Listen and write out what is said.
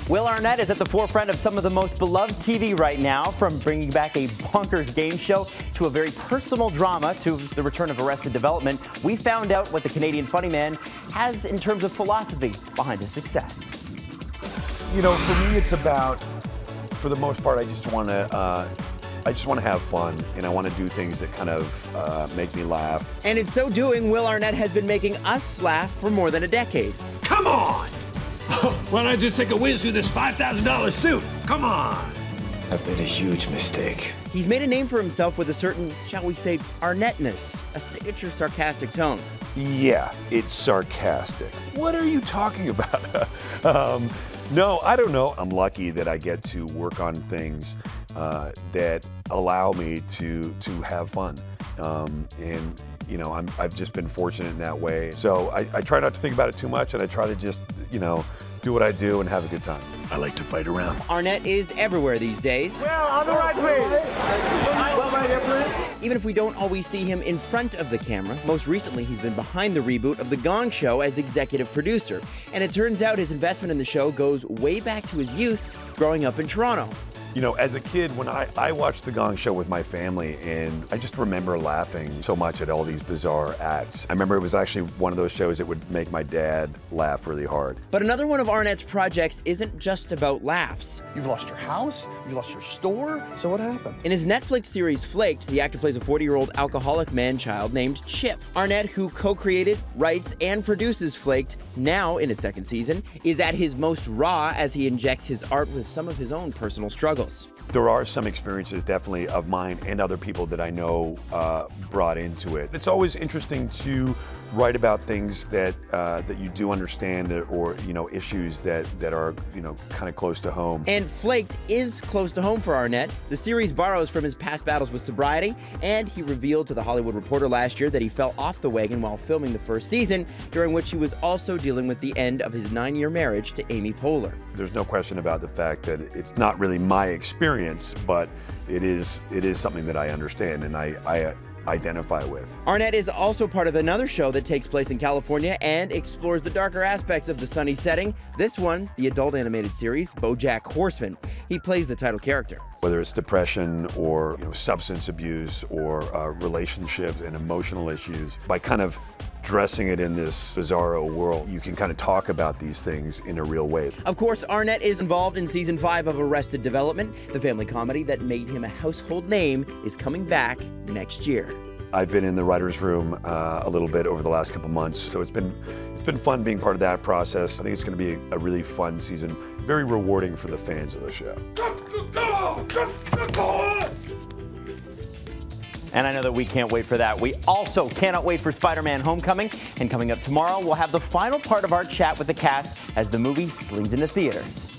Will Arnett is at the forefront of some of the most beloved TV right now, from bringing back a bonkers game show to a very personal drama to the return of Arrested Development. We found out what the Canadian Funnyman has in terms of philosophy behind his success. You know, for me, it's about, for the most part, I just want to have fun, and I want to do things that kind of make me laugh. And in so doing, Will Arnett has been making us laugh for more than a decade. Come on! Why don't I just take a whiz through this $5,000 suit? Come on! I've made a huge mistake. He's made a name for himself with a certain, shall we say, Arnettness, a signature sarcastic tone. Yeah, it's sarcastic. What are you talking about? No, I don't know. I'm lucky that I get to work on things that allow me to have fun. And you know, I've just been fortunate in that way. So I try not to think about it too much, and I try to just, you know, do what I do and have a good time. I like to fight around. Arnett is everywhere these days. Well, on the right, please. Even if we don't always see him in front of the camera, most recently he's been behind the reboot of The Gong Show as executive producer. And it turns out his investment in the show goes way back to his youth growing up in Toronto. You know, as a kid, when I watched The Gong Show with my family, and I just remember laughing so much at all these bizarre acts. I remember it was actually one of those shows that would make my dad laugh really hard. But another one of Arnett's projects isn't just about laughs. You've lost your house, you've lost your store, so what happened? In his Netflix series Flaked, the actor plays a 40-year-old alcoholic man-child named Chip. Arnett, who co-created, writes, and produces Flaked, now in its second season, is at his most raw as he injects his art with some of his own personal struggles. There are some experiences, definitely, of mine and other people that I know brought into it. It's always interesting to write about things that that you do understand, or, you know, issues that are, you know, kind of close to home. And Flaked is close to home for Arnett. The series borrows from his past battles with sobriety, and he revealed to The Hollywood Reporter last year that he fell off the wagon while filming the first season, during which he was also dealing with the end of his 9-year marriage to Amy Poehler. There's no question about the fact that it's not really my experience, but it is something that I understand and I identify with. Arnett is also part of another show that takes place in California and explores the darker aspects of the sunny setting. This one, the adult animated series, BoJack Horseman. He plays the title character. Whether it's depression or, you know, substance abuse or relationships and emotional issues, by kind of dressing it in this bizarro world, you can kind of talk about these things in a real way. Of course, Arnett is involved in season 5 of Arrested Development. The family comedy that made him a household name is coming back next year. I've been in the writer's room a little bit over the last couple months, so it's been fun being part of that process. I think it's going to be a really fun season, very rewarding for the fans of the show. And I know that we can't wait for that. We also cannot wait for Spider-Man Homecoming. And coming up tomorrow, we'll have the final part of our chat with the cast as the movie slings into theaters.